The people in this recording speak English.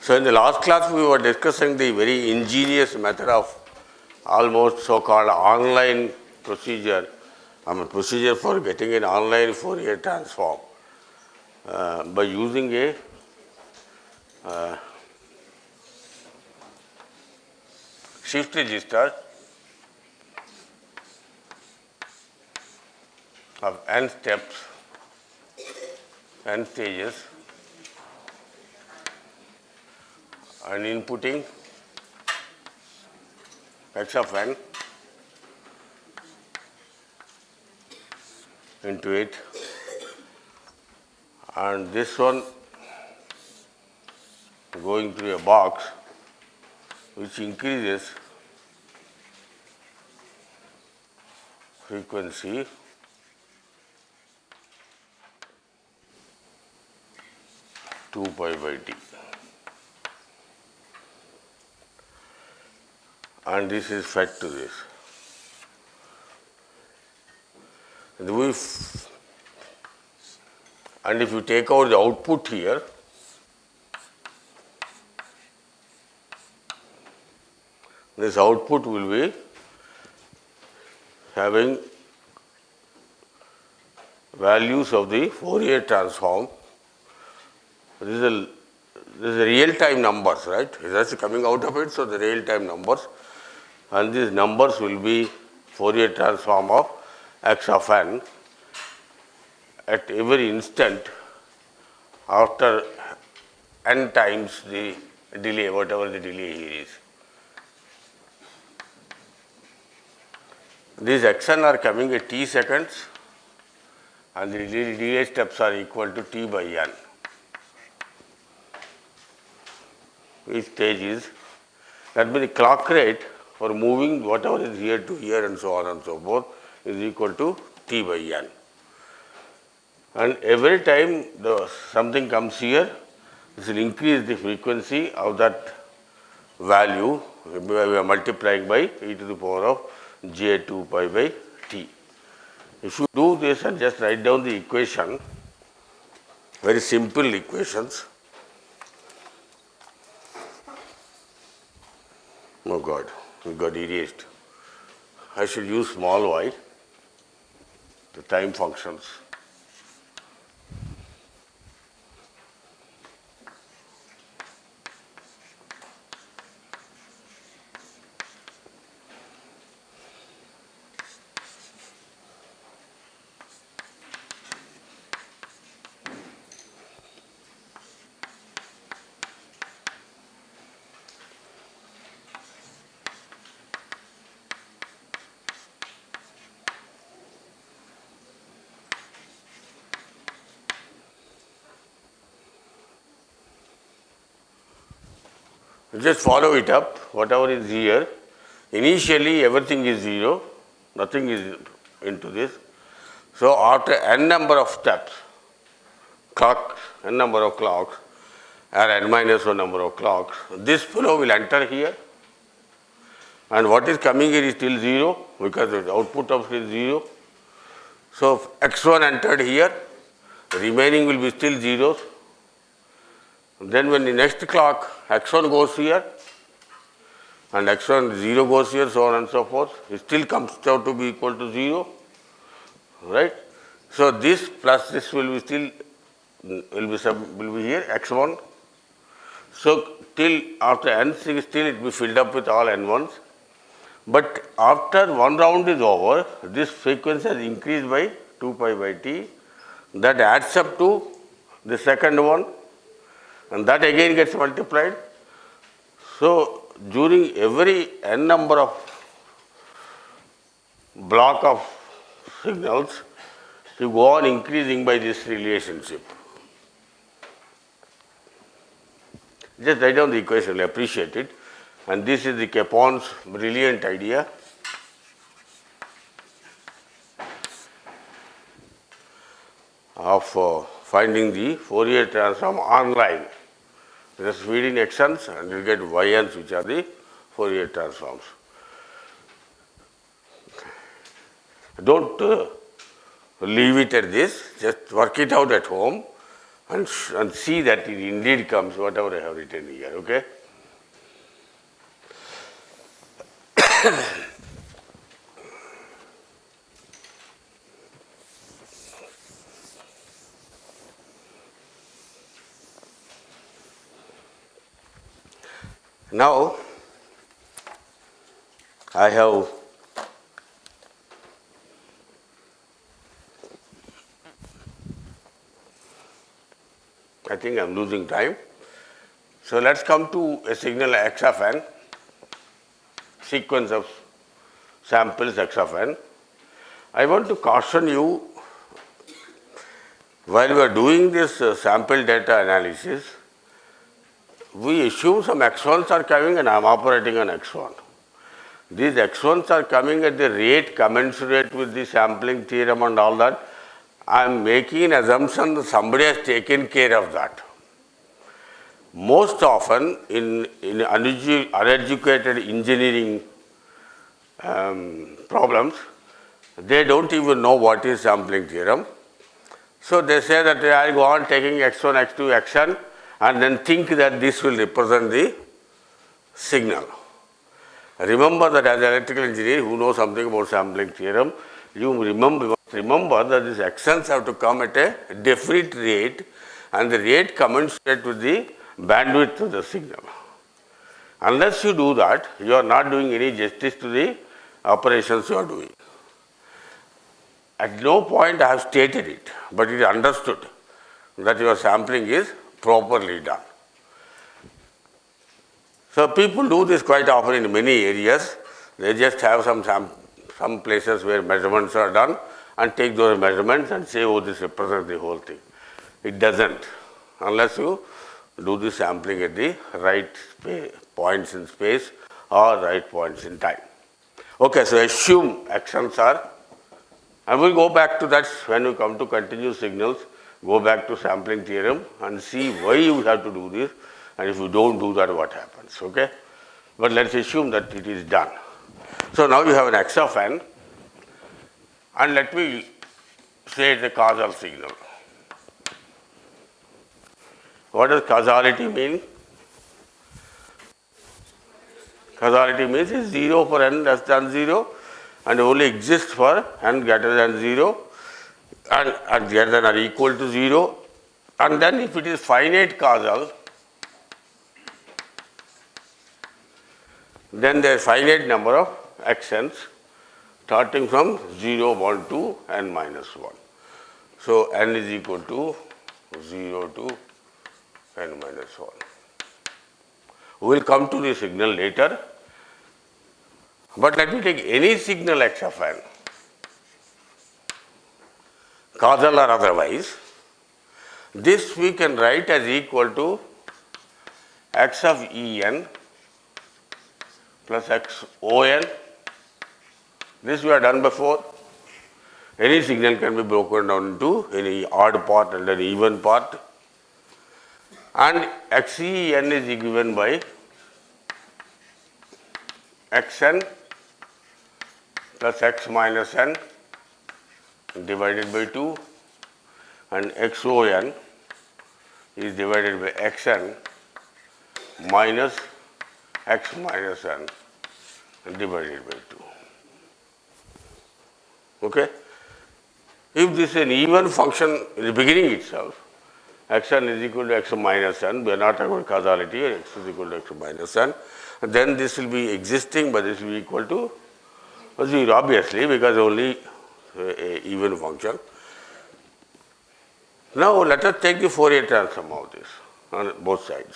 So in the last class we were discussing the very ingenious method of almost so-called online procedure, procedure for getting an online Fourier transform by using a shift register of n steps, n stages, and inputting x of n into it, and this one going through a box which increases frequency two pi by t, and this is fed to this. And if you take out the output here, this output will be having values of the Fourier transform. This is real-time numbers, right? That's coming out of it, so the real-time numbers. And these numbers will be Fourier transform of x of n at every instant after n times the delay, whatever the delay here is. These xn are coming at t seconds, and the delay steps are equal to t by n. Each stage is, that means the clock rate for moving whatever is here to here and so on and so forth is equal to t by n. And every time something comes here, this will increase the frequency of that value. We are multiplying by e to the power of j2 pi by t. If you do this and just write down the equation, very simple equations. Oh God, it got erased. I should use small y, the time functions. Just follow it up, whatever is here. Initially, everything is 0, nothing is into this. So, after n number of steps, n number of clocks, or n minus 1 number of clocks, this flow will enter here. And what is coming here is still 0, because the output of it is 0. So, x1 entered here, remaining will be still zeros. Then when the next clock, x1 goes here, and x1 0 goes here, so on and so forth, it still comes out to be equal to 0, right? So this plus this will be still will be here x1. So till after n6 still it will be filled up with all n1s. But after one round is over, this frequency has increased by 2 pi by t. That adds up to the second one, and that again gets multiplied. So during every n number of block of signals, you go on increasing by this relationship. Just write down the equation, I appreciate it. And this is the Capon's brilliant idea. Of finding the Fourier transform online. Just feed in xn's and you get yns, which are the Fourier transforms. Don't leave it at this, just work it out at home and see that it indeed comes whatever I have written here, okay? Now, I have I think I am losing time. So let's come to a signal x of n, sequence of samples x of n. I want to caution you, while we are doing this sample data analysis, we assume some x1s are coming and I am operating on x1. These x1s are coming at the rate commensurate with the sampling theorem and all that. I am making an assumption that somebody has taken care of that. Most often in uneducated engineering problems, they don't even know what is sampling theorem. So they say that I go on taking x1, x2, xn and then think that this will represent the signal. Remember that as an electrical engineer who knows something about sampling theorem, you remember that these xn's have to come at a definite rate and the rate commensurate with the bandwidth of the signal. Unless you do that, you are not doing any justice to the operations you are doing. At no point I have stated it, but it is understood that your sampling is properly done. So people do this quite often in many areas. They just have some places where measurements are done and take those measurements and say, oh, this represents the whole thing. It doesn't, unless you do the sampling at the right points in space or right points in time. Okay, so assume actions are, I will go back to that when you come to continuous signals, go back to sampling theorem and see why you have to do this, and if you don't do that, what happens, okay? But let's assume that it is done. So now you have an x of n, and let me say it's a causal signal. What does causality mean? Causality means it's 0 for n less than 0 and only exists for n greater than 0 and greater than or equal to 0. And then if it is finite causal, then there is finite number of xn's starting from 0, 1 to n minus 1. So n is equal to 0 to n minus 1. We will come to the signal later, but let me take any signal x of n, causal or otherwise. This we can write as equal to x of en plus x on. This we have done before. Any signal can be broken down into any odd part and an even part. And xen is given by xn plus x minus n divided by 2, and xon is divided by xn minus x minus n divided by 2. Okay? If this is an even function in the beginning itself, xn is equal to x minus n, we are not talking about causality, x is equal to x minus n, and then this will be existing, but this will be equal to 0, obviously, because only a even function. Now let us take the Fourier transform of this on both sides.